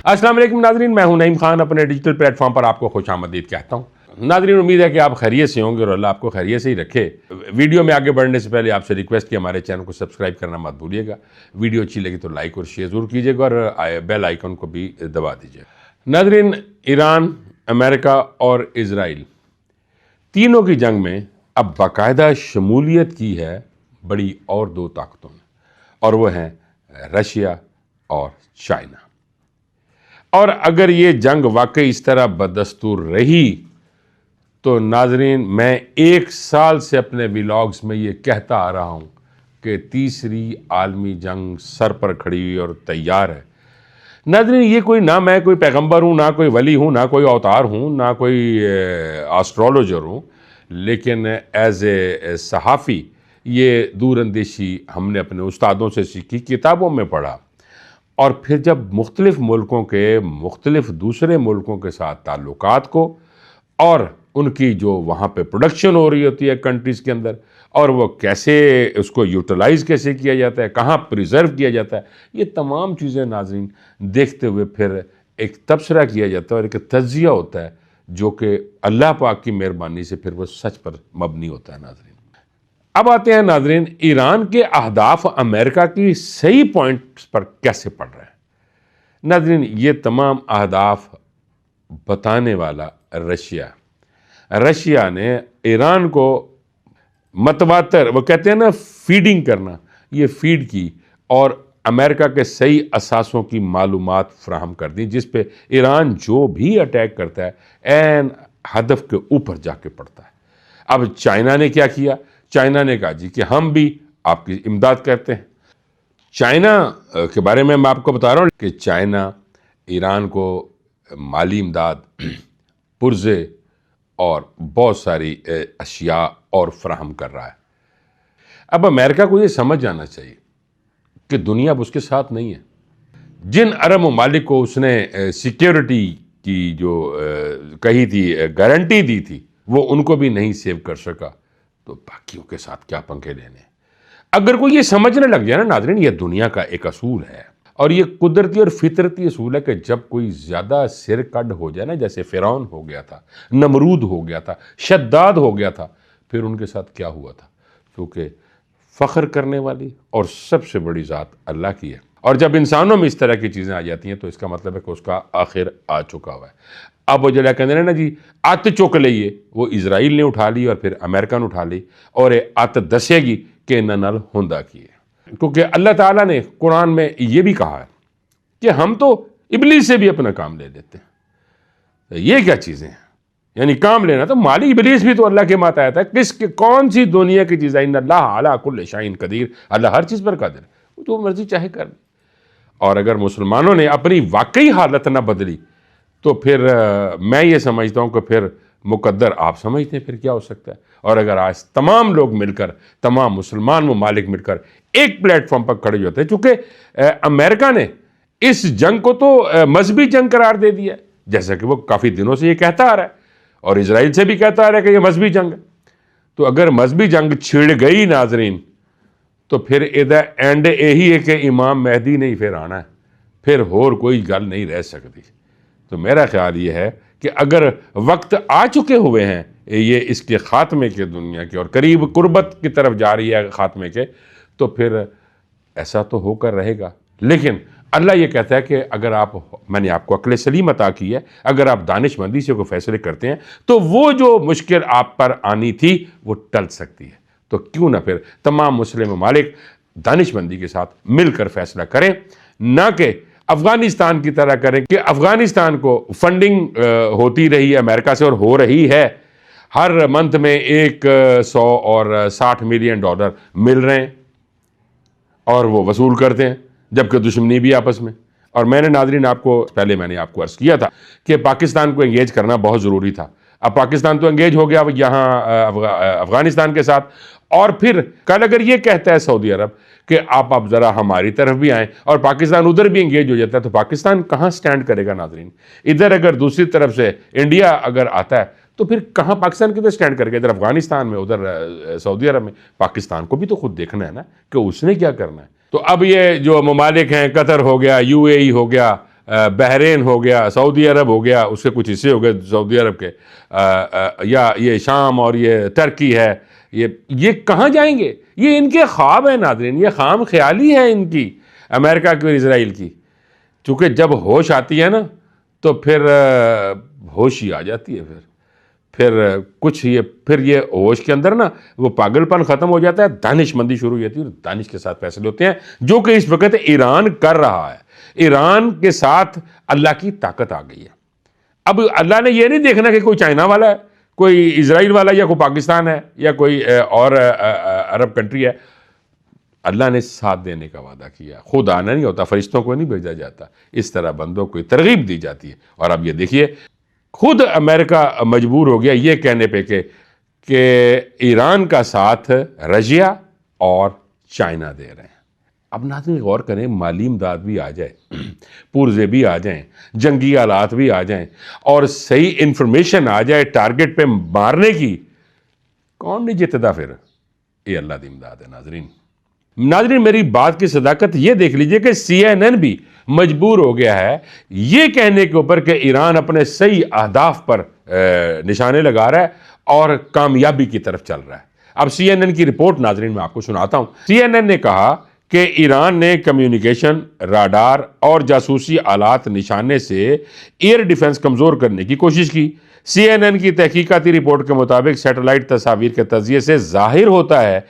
السلام علیکم ناظرین، میں ہوں نعیم خان، اپنے ڈیجیٹل پلیٹ فارم پر آپ کو خوش آمدید کہتا ہوں۔ ناظرین، امید ہے کہ آپ خیریت سے ہوں گے اور اللہ آپ کو خیریت سے ہی رکھے۔ ویڈیو میں آگے بڑھنے سے پہلے آپ سے ریکویسٹ کہ ہمارے چینل کو سبسکرائب کرنا مت بھولیے گا۔ ویڈیو اچھی لگی تو لائک اور شیئر ضرور کیجیے گا اور بیل آئیکن کو بھی دبا دیجیے گا۔ ناظرین، ایران، امریکہ اور اسرائیل تینوں کی جنگ میں اب باقاعدہ شمولیت کی ہے بڑی اور دو طاقتوں نے، اور وہ ہیں رشیا اور چائنا۔ اور اگر یہ جنگ واقعی اس طرح بدستور رہی تو ناظرین، میں 1 سال سے اپنے ویلاگز میں یہ کہتا آ رہا ہوں کہ تیسری عالمی جنگ سر پر کھڑی ہوئی اور تیار ہے۔ ناظرین، یہ کوئی نہ میں کوئی پیغمبر ہوں، نہ کوئی ولی ہوں، نہ کوئی اوتار ہوں، نہ کوئی آسٹرولوجر ہوں، لیکن ایز اے صحافی یہ دور اندیشی ہم نے اپنے استادوں سے سیکھی، کتابوں میں پڑھا، اور پھر جب مختلف ملکوں کے مختلف دوسرے ملکوں کے ساتھ تعلقات کو اور ان کی جو وہاں پہ پروڈکشن ہو رہی ہوتی ہے کنٹریز کے اندر، اور وہ کیسے اس کو یوٹیلائز کیسے کیا جاتا ہے، کہاں پریزرو کیا جاتا ہے، یہ تمام چیزیں ناظرین دیکھتے ہوئے پھر ایک تبصرہ کیا جاتا ہے اور ایک تجزیہ ہوتا ہے جو کہ اللہ پاک کی مہربانی سے پھر وہ سچ پر مبنی ہوتا ہے۔ ناظرین، اب آتے ہیں ناظرین، ایران کے اہداف امریکہ کی صحیح پوائنٹس پر کیسے پڑ رہے ہیں۔ ناظرین، یہ تمام اہداف بتانے والا رشیا نے ایران کو متواتر، وہ کہتے ہیں نا فیڈنگ کرنا، یہ فیڈ کی اور امریکہ کے صحیح اثاثوں کی معلومات فراہم کر دی، جس پہ ایران جو بھی اٹیک کرتا ہے عین ہدف کے اوپر جا کے پڑتا ہے۔ اب چائنا نے کیا کیا؟ چائنا نے کہا جی کہ ہم بھی آپ کی امداد کرتے ہیں۔ چائنا کے بارے میں آپ کو بتا رہا ہوں کہ چائنا ایران کو مالی امداد، پرزے اور بہت ساری اشیاء اور فراہم کر رہا ہے۔ اب امریکہ کو یہ سمجھ جانا چاہیے کہ دنیا اب اس کے ساتھ نہیں ہے۔ جن عرب ممالک کو اس نے سیکیورٹی کی جو کہی تھی، گارنٹی دی تھی، وہ ان کو بھی نہیں سیو کر سکا، تو باقیوں کے ساتھ کیا پنکھے لینے۔ اگر کوئی یہ سمجھنے لگ جائے نا ناظرین، یہ دنیا کا ایک اصول ہے اور یہ قدرتی اور فطرتی اصول ہے کہ جب کوئی زیادہ سر کڈ ہو جائے نا، جیسے فرعون ہو گیا تھا، نمرود ہو گیا تھا، شداد ہو گیا تھا، پھر ان کے ساتھ کیا ہوا تھا؟ کیونکہ فخر کرنے والی اور سب سے بڑی ذات اللہ کی ہے، اور جب انسانوں میں اس طرح کی چیزیں آ جاتی ہیں تو اس کا مطلب ہے کہ اس کا آخر آ چکا ہوا ہے۔ اب وہ جلا کہتے ہیں نا جی، ات چک لئیے، وہ اسرائیل نے اٹھا لی اور پھر امریکہ نے اٹھا لی، اور ات دسے گی کہ انہاں نال ہوندا کی ہے۔ کیونکہ اللہ تعالیٰ نے قرآن میں یہ بھی کہا ہے کہ ہم تو ابلیس سے بھی اپنا کام لے لیتے ہیں۔ یہ کیا چیزیں ہیں؟ یعنی کام لینا تو مالی ابلیس بھی تو اللہ کے ماتحت ہے۔ کون سی دنیا کی چیز ہے؟ ان اللہ علی کل شیء قدیر، اللہ ہر چیز پر قادر ہے، وہ جو مرضی چاہے کر لے۔ اور اگر مسلمانوں نے اپنی واقعی حالت نہ بدلی تو پھر میں یہ سمجھتا ہوں کہ پھر مقدر آپ سمجھتے ہیں پھر کیا ہو سکتا ہے۔ اور اگر آج تمام لوگ مل کر، تمام مسلمان ممالک مل کر ایک پلیٹ فارم پر کھڑے ہوتے ہیں، چونکہ امریکہ نے اس جنگ کو تو مذہبی جنگ قرار دے دیا ہے، جیسا کہ وہ کافی دنوں سے یہ کہتا آ رہا ہے، اور اسرائیل سے بھی کہتا آ رہا ہے کہ یہ مذہبی جنگ ہے۔ تو اگر مذہبی جنگ چھڑ گئی ناظرین، تو پھر ادھر اینڈ یہی ہے کہ امام مہدی نہیں پھر آنا ہے، پھر اور کوئی گل نہیں رہ سکتی۔ تو میرا خیال یہ ہے کہ اگر وقت آ چکے ہوئے ہیں یہ اس کے خاتمے کے، دنیا کے، اور قریب قربت کی طرف جا رہی ہے خاتمے کے، تو پھر ایسا تو ہو کر رہے گا۔ لیکن اللہ یہ کہتا ہے کہ اگر میں نے آپ کو عقل سلیم عطا کی ہے، اگر آپ دانش مندی سے کوئی فیصلے کرتے ہیں تو وہ جو مشکل آپ پر آنی تھی وہ ٹل سکتی ہے۔ تو کیوں نہ پھر تمام مسلم ممالک دانش مندی کے ساتھ مل کر فیصلہ کریں، نہ کہ افغانستان کی طرح کریں کہ افغانستان کو فنڈنگ ہوتی رہی ہے امریکہ سے اور ہو رہی ہے، ہر منتھ میں 100 اور 60 ملین ڈالر مل رہے ہیں اور وہ وصول کرتے ہیں، جبکہ دشمنی بھی آپس میں۔ اور میں نے ناظرین پہلے میں نے آپ کو عرض کیا تھا کہ پاکستان کو انگیج کرنا بہت ضروری تھا۔ اب پاکستان تو انگیج ہو گیا یہاں افغانستان کے ساتھ، اور پھر کل اگر یہ کہتا ہے سعودی عرب کہ آپ اب ذرا ہماری طرف بھی آئیں اور پاکستان ادھر بھی انگیج ہو جاتا ہے، تو پاکستان کہاں سٹینڈ کرے گا ناظرین؟ ادھر اگر دوسری طرف سے انڈیا اگر آتا ہے تو پھر کہاں پاکستان کدھر سٹینڈ کرے گا؟ ادھر افغانستان میں، ادھر سعودی عرب میں۔ پاکستان کو بھی تو خود دیکھنا ہے نا کہ اس نے کیا کرنا ہے۔ تو اب یہ جو ممالک ہیں، قطر ہو گیا، UAE ہو گیا، بحرین ہو گیا، سعودی عرب ہو گیا، اس کے کچھ حصے ہو گئے سعودی عرب کے، یا یہ شام اور یہ ترکی ہے، یہ کہاں جائیں گے؟ یہ ان کے خواب ہیں ناظرین، یہ خام خیالی ہے ان کی، امریکہ کی اور اسرائیل کی. چونکہ جب ہوش آتی ہے نا تو پھر ہوش ہی آ جاتی ہے، پھر یہ ہوش کے اندر نا وہ پاگل پن ختم ہو جاتا ہے، دانش مندی شروع ہو جاتی ہے، اور دانش کے ساتھ فیصلے ہوتے ہیں، جو کہ اس وقت ایران کر رہا ہے. ایران کے ساتھ اللہ کی طاقت آ گئی ہے. اب اللہ نے یہ نہیں دیکھنا کہ کوئی چائنا والا ہے، کوئی اسرائیل والا، یا کوئی پاکستان ہے، یا کوئی اور عرب کنٹری ہے. اللہ نے ساتھ دینے کا وعدہ کیا. خود آنا نہیں ہوتا، فرشتوں کو نہیں بھیجا جاتا، اس طرح بندوں کو ترغیب دی جاتی ہے. اور اب یہ دیکھیے خود امریکہ مجبور ہو گیا یہ کہنے پہ کہ ایران کا ساتھ رشیا اور چائنا دے رہے ہیں. اب ناظرین غور کریں، مالی امداد بھی آ جائے، پرزے بھی آ جائیں، جنگی آلات بھی آ جائیں، اور صحیح انفارمیشن آ جائے ٹارگٹ پہ مارنے کی، کون نہیں جتتا پھر؟ یہ اللہ دی امداد ہے. ناظرین میری بات کی صداقت یہ دیکھ لیجئے کہ CNN بھی مجبور ہو گیا ہے یہ کہنے کے اوپر کہ ایران اپنے صحیح اہداف پر نشانے لگا رہا ہے اور کامیابی کی طرف چل رہا ہے. اب CNN کی رپورٹ ناظرین میں آپ کو سناتا ہوں. CNN نے کہا کہ ایران نے کمیونیکیشن، راڈار اور جاسوسی آلات نشانے سے ایئر ڈیفنس کمزور کرنے کی کوشش کی. CNN کی تحقیقاتی رپورٹ کے مطابق سیٹلائٹ تصاویر کے تجزیے سے ظاہر ہوتا ہے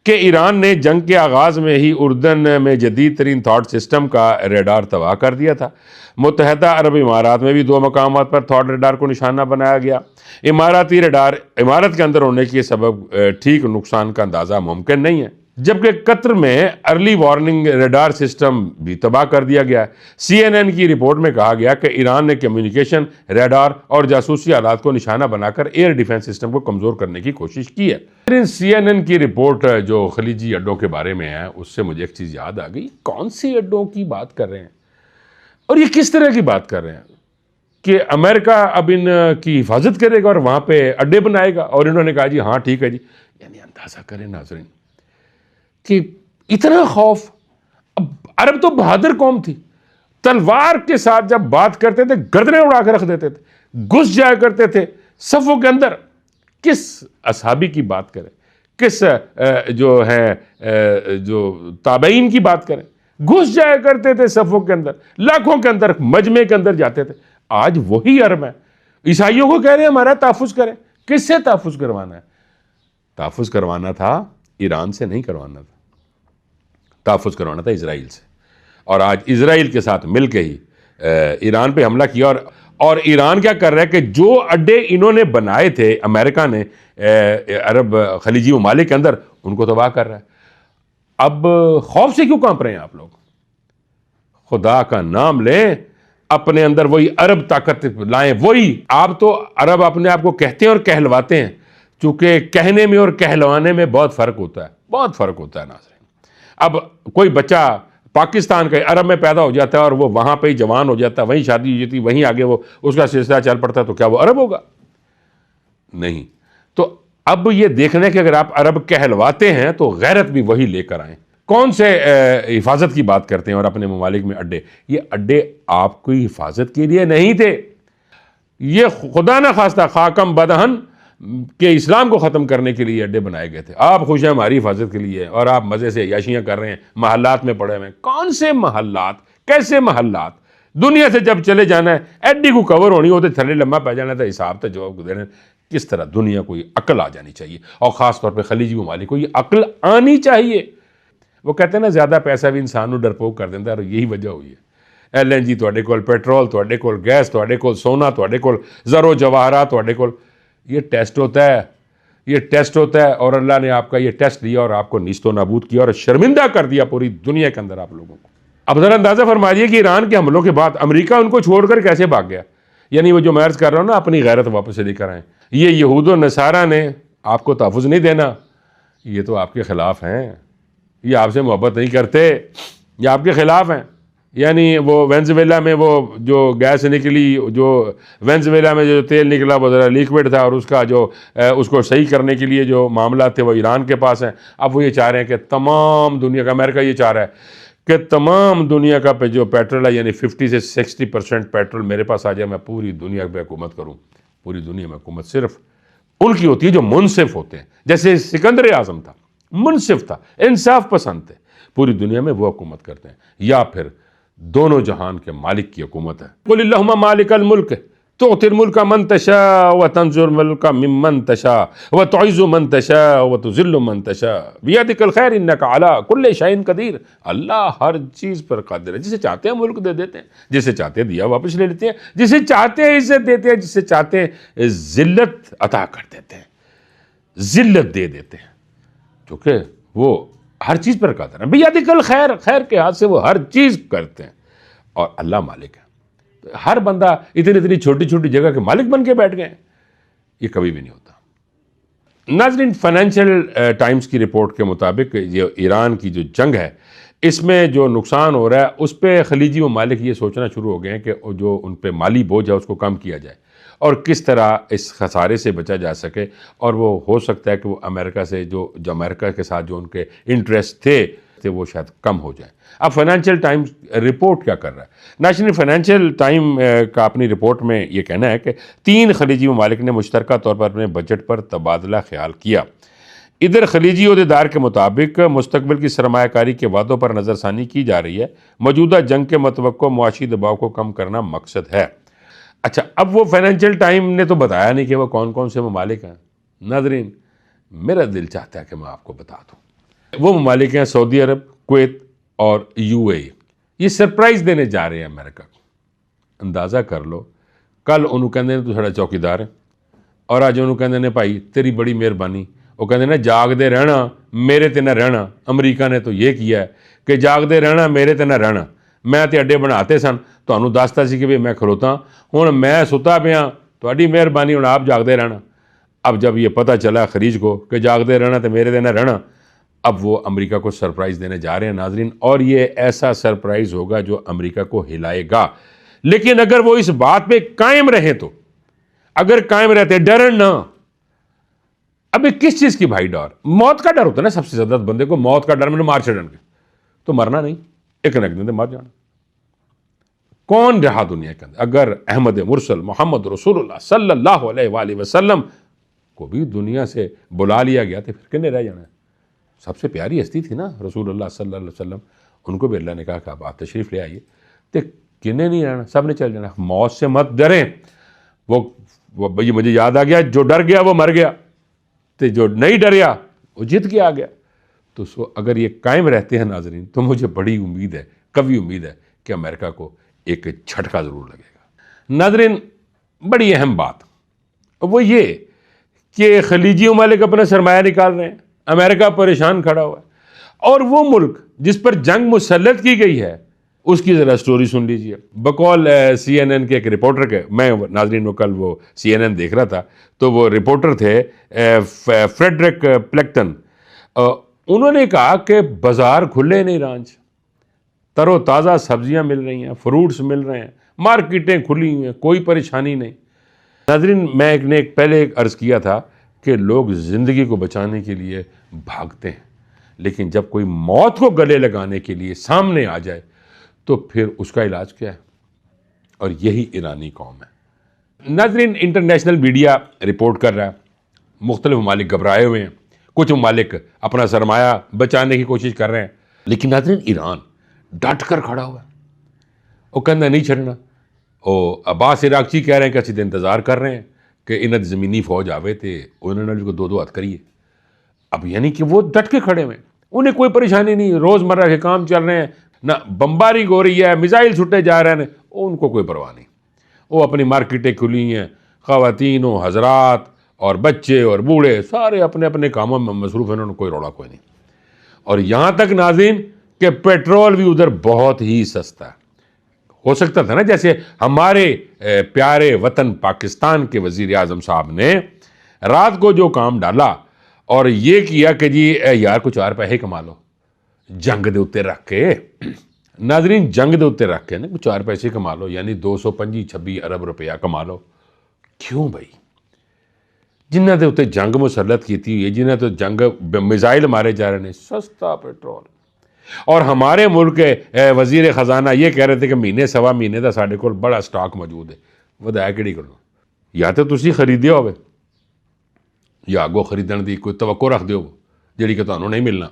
کہ ایران نے جنگ کے آغاز میں ہی اردن میں جدید ترین تھاٹ سسٹم کا ریڈار تباہ کر دیا تھا. متحدہ عرب امارات میں بھی 2 مقامات پر تھاٹ ریڈار کو نشانہ بنایا گیا. اماراتی ریڈار عمارت کے اندر ہونے کے سبب ٹھیک نقصان کا اندازہ ممکن نہیں ہے، جبکہ قطر میں ارلی وارننگ ریڈار سسٹم بھی تباہ کر دیا گیا. CNN کی رپورٹ میں کہا گیا کہ ایران نے کمیونیکیشن، ریڈار اور جاسوسی آلات کو نشانہ بنا کر ایئر ڈیفنس سسٹم کو کمزور کرنے کی کوشش کی ہے. CNN کی رپورٹ جو خلیجی اڈوں کے بارے میں ہے، اس سے مجھے ایک چیز یاد آ گئی. کون سی اڈوں کی بات کر رہے ہیں اور یہ کس طرح کی بات کر رہے ہیں کہ امریکہ اب ان کی حفاظت کرے گا اور وہاں پہ اڈے بنائے گا؟ اور انہوں نے کہا جی ہاں ٹھیک ہے جی. یعنی اندازہ کریں ناظرین کہ اتنا خوف. اب عرب تو بہادر قوم تھی، تلوار کے ساتھ جب بات کرتے تھے گردنیں اڑا کے رکھ دیتے تھے، گھس جایا کرتے تھے صفوں کے اندر. کس اصحابی کی بات کریں، کس جو تابعین کی بات کریں، گھس جایا کرتے تھے صفوں کے اندر، لاکھوں کے اندر، مجمع کے اندر جاتے تھے. آج وہی عرب ہے، عیسائیوں کو کہہ رہے ہیں ہمارا تحفظ کریں. کس سے تحفظ کروانا ہے؟ تحفظ کروانا تھا ایران سے نہیں کروانا تھا، تحفظ کروانا تھا اسرائیل سے. اور آج اسرائیل کے ساتھ مل کے ہی ایران پہ حملہ کیا. اور ایران کیا کر رہا ہے کہ جو اڈے انہوں نے بنائے تھے امریکہ نے عرب خلیجی ممالک کے اندر، ان کو تباہ کر رہا ہے. اب خوف سے کیوں کانپ رہے ہیں آپ لوگ؟ خدا کا نام لیں، اپنے اندر وہی عرب طاقت لائیں. وہی آپ تو عرب اپنے آپ کو کہتے ہیں اور کہلواتے ہیں، چونکہ کہنے میں اور کہلوانے میں بہت فرق ہوتا ہے، بہت فرق ہوتا ہے ناظرین. اب کوئی بچہ پاکستان کا عرب میں پیدا ہو جاتا ہے اور وہ وہاں پہ ہی جوان ہو جاتا ہے، وہیں شادی ہو جاتی ہے، وہیں آگے وہ اس کا سلسلہ چل پڑتا ہے، تو کیا وہ عرب ہوگا؟ نہیں. تو اب یہ دیکھنا ہے کہ اگر آپ عرب کہلواتے ہیں تو غیرت بھی وہی لے کر آئیں. کون سے حفاظت کی بات کرتے ہیں اور اپنے ممالک میں اڈے؟ یہ اڈے آپ کی حفاظت کے لیے نہیں تھے، یہ خدا نہ خواستہ خاکم بدہن کہ اسلام کو ختم کرنے کے لیے اڈے بنائے گئے تھے. آپ خوش ہیں ہماری حفاظت کے لیے اور آپ مزے سے عیاشیاں کر رہے ہیں، محلات میں پڑے ہوئے ہیں. کون سے محلات؟ کیسے محلات؟ دنیا سے جب چلے جانا ہے ایڈی کو کور ہونی ہوتے تھلے لمبا پہ جانا تھا، حساب تھا جواب دینا. کس طرح دنیا کو یہ عقل آ جانی چاہیے، اور خاص طور پہ خلیجی ممالک کو یہ عقل آنی چاہیے. وہ کہتے ہیں نا زیادہ پیسہ بھی انسان کو ڈرپوک کر دیتا ہے، اور یہی وجہ ہوئی ہے. LNG تواڈے کول، پیٹرول تواڈے کول، گیس تواڈے کول، سونا تواڈے کول، زر و جواہرات تواڈے کول. یہ ٹیسٹ ہوتا ہے، یہ ٹیسٹ ہوتا ہے، اور اللہ نے آپ کا یہ ٹیسٹ لیا اور آپ کو نیست و نابود کیا اور شرمندہ کر دیا پوری دنیا کے اندر آپ لوگوں کو. اب ذرا اندازہ فرمائیے کہ ایران کے حملوں کے بعد امریکہ ان کو چھوڑ کر کیسے بھاگ گیا. یعنی وہ جو میں عرض کر رہا ہوں نا، اپنی غیرت واپس سے لے کر آئیں. یہ یہود و نصارہ نے آپ کو تحفظ نہیں دینا، یہ تو آپ کے خلاف ہیں، یہ آپ سے محبت نہیں کرتے، یہ آپ کے خلاف ہیں. یعنی وہ وینزویلا میں وہ جو گیس نکلی، جو وینزویلا میں جو تیل نکلا وہ ذرا لیکوڈ تھا، اور اس کا جو اس کو صحیح کرنے کے لیے جو معاملات تھے وہ ایران کے پاس ہیں. اب وہ یہ چاہ رہے ہیں کہ تمام دنیا کا، امریکہ یہ چاہ رہا ہے کہ تمام دنیا کا جو پیٹرول ہے یعنی 50 سے 60% پیٹرول میرے پاس آ جائے، میں پوری دنیا پہ حکومت کروں، پوری دنیا میں حکومت صرف ان کی ہوتی ہے جو منصف ہوتے ہیں، جیسے سکندر اعظم تھا، منصف تھا، انصاف پسند تھے، پوری دنیا میں وہ حکومت کرتے ہیں، یا پھر دونوں جہان کے مالک کی حکومت ہے۔ قل اللہم مالک الملک تؤتی الملک من تشاء وتنزع الملک ممن تشاء وتعز من تشاء وتذل من تشاء بیدک الخیر انک علی کل شیء قدیر۔ اللہ ہر چیز پر قادر ہے، جسے چاہتے ہیں ملک دے دیتے ہیں، جسے چاہتے ہیں دیا واپس لے لیتے ہیں، جسے چاہتے ہیں عزت دیتے ہیں، جسے چاہتے ہیں ذلت عطا کر دیتے ہیں، ذلت دے دیتے ہیں، کیونکہ وہ ہر چیز پر قادر ہے۔ بیدک الخیر، خیر کے ہاتھ سے وہ ہر چیز کرتے ہیں، اور اللہ مالک ہے۔ ہر بندہ اتنی چھوٹی چھوٹی جگہ کے مالک بن کے بیٹھ گئے ہیں، یہ کبھی بھی نہیں ہوتا۔ ناظرین، فائنینشیل ٹائمز کی رپورٹ کے مطابق یہ ایران کی جو جنگ ہے، اس میں جو نقصان ہو رہا ہے اس پہ خلیجی ممالک یہ سوچنا شروع ہو گئے ہیں کہ جو ان پہ مالی بوجھ ہے اس کو کم کیا جائے اور کس طرح اس خسارے سے بچا جا سکے، اور وہ ہو سکتا ہے کہ وہ امریکہ سے جو امریکہ کے ساتھ جو ان کے انٹرسٹ تھے وہ شاید کم ہو جائیں۔ اب فائنینشیل ٹائمز رپورٹ کیا کر رہا ہے؟ نیشنل فائنینشیل ٹائم کا اپنی رپورٹ میں یہ کہنا ہے کہ 3 خلیجی ممالک نے مشترکہ طور پر اپنے بجٹ پر تبادلہ خیال کیا۔ ادھر خلیجی عہدیدار کے مطابق مستقبل کی سرمایہ کاری کے وعدوں پر نظر ثانی کی جا رہی ہے، موجودہ جنگ کے متوقع معاشی دباؤ کو کم کرنا مقصد ہے۔ اچھا، اب وہ فائنینشیل ٹائم نے تو بتایا نہیں کہ وہ کون کون سے ممالک ہیں۔ ناظرین، میرا دل چاہتا ہے کہ میں آپ کو بتا دوں۔ وہ ممالک ہیں سعودی عرب، کویت اور UAE۔ یہ سرپرائز دینے جا رہے ہیں امریکہ کو۔ اندازہ کر لو، کل انہوں کہندے نے تو ساڈا چوکیدار ہے، اور آج انہوں کہندے نے بھائی تیری بڑی مہربانی، وہ کہندے نے جاگ دے رہنا میرے تے نہ رہنا۔ امریکہ نے تو یہ کیا ہے کہ جاگ دے رہنا میرے تے نہ رہنا، میں تے اڈے بناتے سن، تانوں دستا سی کہ بھی میں کھلوتا ہوں میں ستا پیا، تہاڈی مہربانی ہوں آپ جاگ دے رہنا۔ اب جب یہ پتہ چلا خلیج کو کہ جاگ دے رہنا تے میرے تے نہ رہنا، اب وہ امریکہ کو سرپرائز دینے جا رہے ہیں ناظرین، اور یہ ایسا سرپرائز ہوگا جو امریکہ کو ہلائے گا۔ لیکن اگر وہ اس بات پہ قائم رہیں تو، اگر قائم رہتے ڈرن نہ۔ ابھی کس چیز کی بھائی ڈر؟ موت کا ڈر ہوتا ہے نا سب سے زیادہ بندے کو، موت کا ڈر، میں نے مار چھڑن کے تو مرنا نہیں، ایک نہ ایک دن مر جانا۔ کون رہا دنیا کے اندر؟ اگر احمد مرسل محمد رسول اللہ صلی اللہ علیہ وآلہ وسلم کو بھی دنیا سے بلا لیا گیا تو پھر کنے رہ جانا ہے؟ سب سے پیاری ہستی تھی نا رسول اللہ صلی اللہ علیہ وسلم، ان کو بھی اللہ نے کہا کہ آپ تشریف لے آئیے، تو کنے نہیں رہنا، سب نے چل جانا۔ موت سے مت ڈریں، وہ مجھے یاد آ گیا، جو ڈر گیا وہ مر گیا، تو جو نہیں ڈریا وہ جیت کے آ گیا۔ تو اگر یہ قائم رہتے ہیں ناظرین تو مجھے بڑی امید ہے، قوی امید ہے کہ امریکہ کو ایک جھٹکا ضرور لگے گا۔ ناظرین، بڑی اہم بات وہ یہ کہ خلیجی ممالک اپنا سرمایہ نکال رہے ہیں، امریکہ پریشان کھڑا ہوا ہے، اور وہ ملک جس پر جنگ مسلط کی گئی ہے اس کی ذرا سٹوری سن لیجئے۔ بقول CNN کے ایک رپورٹر کے، میں ناظرین وہ کل وہ CNN دیکھ رہا تھا، تو وہ رپورٹر تھے فریڈرک پلیکٹن، انہوں نے کہا کہ بازار کھلے نہیں ایران، تر و تازہ سبزیاں مل رہی ہیں، فروٹس مل رہے ہیں، مارکیٹیں کھلی ہوئی ہیں، کوئی پریشانی نہیں۔ ناظرین، میں ایک پہلے عرض کیا تھا کہ لوگ زندگی کو بچانے کے لیے بھاگتے ہیں، لیکن جب کوئی موت کو گلے لگانے کے لیے سامنے آ جائے تو پھر اس کا علاج کیا ہے؟ اور یہی ایرانی قوم ہے۔ ناظرین، انٹرنیشنل میڈیا رپورٹ کر رہا ہے، مختلف ممالک گھبرائے ہوئے ہیں، کچھ ممالک اپنا سرمایہ بچانے کی کوشش کر رہے ہیں، لیکن ناظرین ایران ڈٹ کر کھڑا ہوا ہے، وہ کہنا نہیں چھڑنا۔ عباس عراقچی کہہ رہے ہیں کہ اسی انتظار کر رہے ہیں کہ انہیں زمینی فوج آوے تے انہوں نے کو 2 ہاتھ کریے۔ اب یعنی کہ وہ ڈٹ کے کھڑے ہوئے ہیں، انہیں کوئی پریشانی نہیں، روزمرہ کے کام چل رہے ہیں، نہ بمباری ہو رہی ہے، میزائل چھٹے جا رہے ہیں، ان کو کوئی پرواہ نہیں، وہ اپنی مارکیٹیں کھلی ہیں، خواتین و حضرات اور بچے اور بوڑھے سارے اپنے اپنے کاموں میں مصروف ہیں، انہوں نے کوئی روڑا کوئی نہیں۔ اور یہاں تک ناظرین کہ پیٹرول بھی ادھر بہت ہی سستا ہے۔ ہو سکتا تھا نا جیسے ہمارے پیارے وطن پاکستان کے وزیر اعظم صاحب نے رات کو جو کام ڈالا اور یہ کیا کہ جی یار کچھ 4 پیسے کما لو، جنگ دے اتنے رکھ کے، ناظرین جنگ دے اتنے رکھ کے نا کچھ 4 پیسے کما لو، یعنی 225-26 ارب روپیہ کما لو۔ کیوں بھائی؟ جنہ دے اتنے جنگ مسلط کی تھی، جنہ تو جنگ میزائل مارے جا رہے ہیں، سستا پیٹرول، اور ہمارے ملک کے وزیر خزانہ یہ کہہ رہے تھے کہ مہینے سوا مہینے دا ساڈے کول بڑا سٹاک موجود ہے. ودایا کہڑی کرو؟ یا تو تسی خریدیا ہوئے یا اگوں خریدن دی کوئی توقع رکھ دیو جیڑی کہ تانوں نہیں ملنا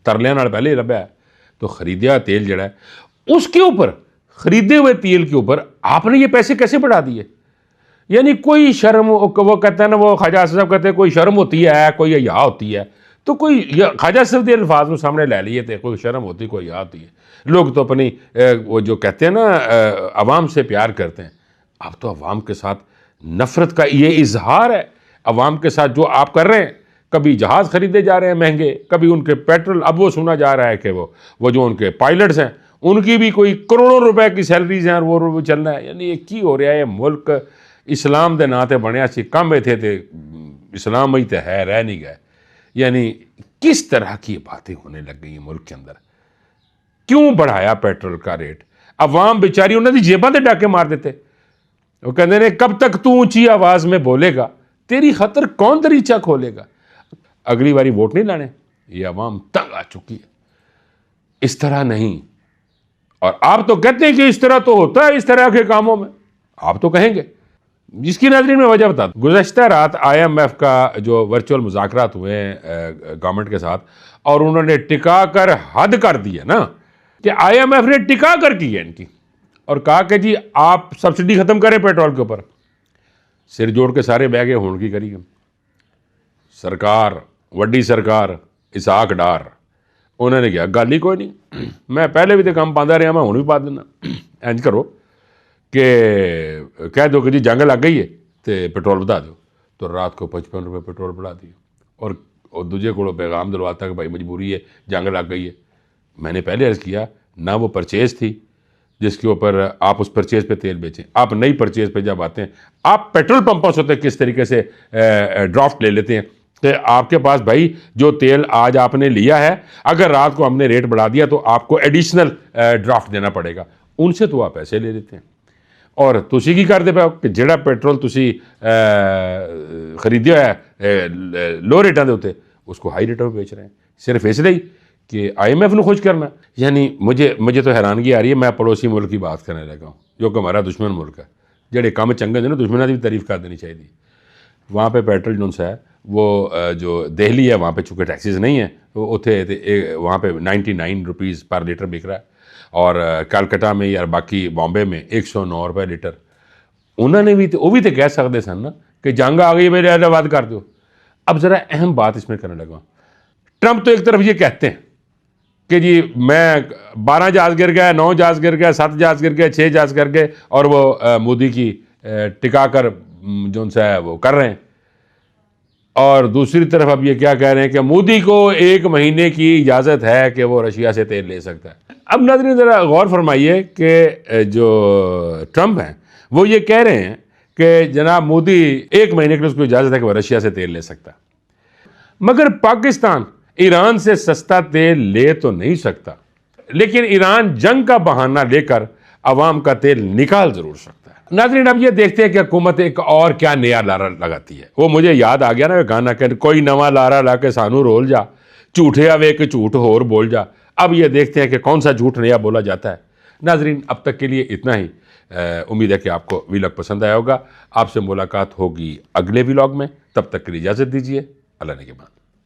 ترلیاں نال پہلے ہی لبیا ہے. تو خریدیا تیل جڑا ہے اس کے اوپر، خریدے ہوئے تیل کے اوپر آپ نے یہ پیسے کیسے بڑھا دیے؟ یعنی کوئی شرم، وہ کہتے ہیں نا، وہ خواجہ صاحب کہتے ہیں کوئی شرم ہوتی ہے، کوئی حیا ہوتی ہے. تو کوئی خواجہ صاحب کے الفاظ میں سامنے لے لیے تھے، کوئی شرم ہوتی، کوئی حیا ہوتی ہے. لوگ تو اپنی وہ جو کہتے ہیں نا عوام سے پیار کرتے ہیں، اب تو عوام کے ساتھ نفرت کا یہ اظہار ہے. عوام کے ساتھ جو آپ کر رہے ہیں، کبھی جہاز خریدے جا رہے ہیں مہنگے، کبھی ان کے پیٹرول، اب وہ سنا جا رہا ہے کہ وہ جو ان کے پائلٹس ہیں ان کی بھی کوئی کروڑوں روپے کی سیلریز ہیں اور وہ چل رہا ہے. یعنی یہ کی ہو رہا ہے؟ یہ ملک اسلام دے نا تے بنیا سی کم تھے تے اسلام ہی تے ہے، رہ نہیں گئے. یعنی کس طرح کی باتیں ہونے لگ گئی ہیں ملک کے اندر. کیوں بڑھایا پیٹرول کا ریٹ؟ عوام بیچاری انہوں نے جیباں تے ڈاکے مار دیتے. وہ کہتے ہیں کب تک تو اونچی آواز میں بولے گا، تیری خطر کون دریچہ کھولے گا. اگلی باری ووٹ نہیں لانے. یہ عوام تنگ آ چکی ہے. اس طرح نہیں. اور آپ تو کہتے ہیں کہ اس طرح تو ہوتا ہے اس طرح کے کاموں میں، آپ تو کہیں گے. جس کی ناظرین میں وجہ بتا دوں، گزشتہ رات IMF کا جو ورچوئل مذاکرات ہوئے ہیں گورنمنٹ کے ساتھ، اور انہوں نے ٹکا کر حد کر دی ہے نا، کہ IMF نے ٹکا کر کی ہے ان کی، اور کہا کہ جی آپ سبسڈی ختم کریں پیٹرول کے اوپر. سر جوڑ کے سارے بہ گئے ہون کی کری سرکار، وڈی سرکار اسحاق ڈار. انہوں نے کہا گل ہی کوئی نہیں، میں پہلے بھی تو کام پاندا رہا، میں ہوں بھی پا دینا. انج کرو کہ کہہ دو کہ جی جنگ لگ گئی ہے تو پیٹرول بتا دو. تو رات کو 55 روپے پیٹرول بڑھا دیے، اور دوجے کو پیغام دلواتا کہ بھائی مجبوری ہے، جنگ لگ گئی ہے. میں نے پہلے عرض کیا نہ وہ پرچیز تھی جس کے اوپر آپ اس پرچیز پہ تیل بیچیں. آپ نئی پرچیز پہ جب آتے ہیں، آپ پیٹرول پمپوں سے کس طریقے سے ڈرافٹ لے لیتے ہیں کہ آپ کے پاس بھائی جو تیل آج آپ نے لیا ہے، اگر رات کو ہم نے ریٹ بڑھا دیا تو آپ کو ایڈیشنل ڈرافٹ دینا پڑے گا. ان سے تو آپ پیسے لے لیتے ہیں. اور تسی کی کرتے پے کہ جڑا پیٹرول تسی خریدیا ہے لو ریٹاں دے اوتے، اس کو ہائی ریٹوں پہ بیچ رہے ہیں، صرف اس لیے کہ IMF نے خوش کرنا. یعنی مجھے تو حیرانگی آ رہی ہے. میں پڑوسی ملک کی بات کرنے لگا ہوں جو کہ ہمارا دشمن ملک ہے. جڑے کم چنگے تھے نا، دشمنوں کی بھی تعریف کر دینی چاہیے. وہاں پہ پیٹرول جو ہے وہ جو دہلی ہے وہاں پہ چونکہ ٹیکسیز نہیں ہیں، وہاں پہ 99 روپیز پر لیٹر بک رہا ہے، اور کلکتہ میں یا باقی بامبے میں 109 روپے لیٹر. انہوں نے بھی وہ بھی تو کہہ سکتے سن نا کہ جنگ آ گئی میرے آباد کر دو. اب ذرا اہم بات اس میں کرنے لگا. ٹرمپ تو ایک طرف یہ کہتے ہیں کہ جی میں 12 جہاز گر گیا، 9 جہاز گر گیا، 7 جہاز گر گیا، 6 جہاز گر گئے، اور وہ مودی کی ٹکا کر جو ان سے ہے وہ کر رہے ہیں. اور دوسری طرف اب یہ کیا کہہ رہے ہیں کہ مودی کو 1 مہینے کی اجازت ہے کہ وہ رشیا سے تیل لے سکتا ہے. اب ناظرین ذرا غور فرمائیے کہ جو ٹرمپ ہیں وہ یہ کہہ رہے ہیں کہ جناب مودی 1 مہینے کے لیے اس کو اجازت ہے کہ وہ رشیا سے تیل لے سکتا ہے، مگر پاکستان ایران سے سستا تیل لے تو نہیں سکتا، لیکن ایران جنگ کا بہانہ لے کر عوام کا تیل نکال ضرور سکتا ہے. ناظرین اب یہ دیکھتے ہیں کہ حکومت ایک اور کیا نیا لارا لگاتی ہے. وہ مجھے یاد آ گیا نا گانا کہ کوئی نواں لارا لا کے سانو رول جا، جھوٹے آوے کہ جھوٹ ہور بول جا. اب یہ دیکھتے ہیں کہ کون سا جھوٹ نیا بولا جاتا ہے. ناظرین اب تک کے لیے اتنا ہی. امید ہے کہ آپ کو ویلاگ پسند آیا ہوگا. آپ سے ملاقات ہوگی اگلے ویلاگ میں. تب تک کے لیے اجازت دیجیے. اللہ نگہبان.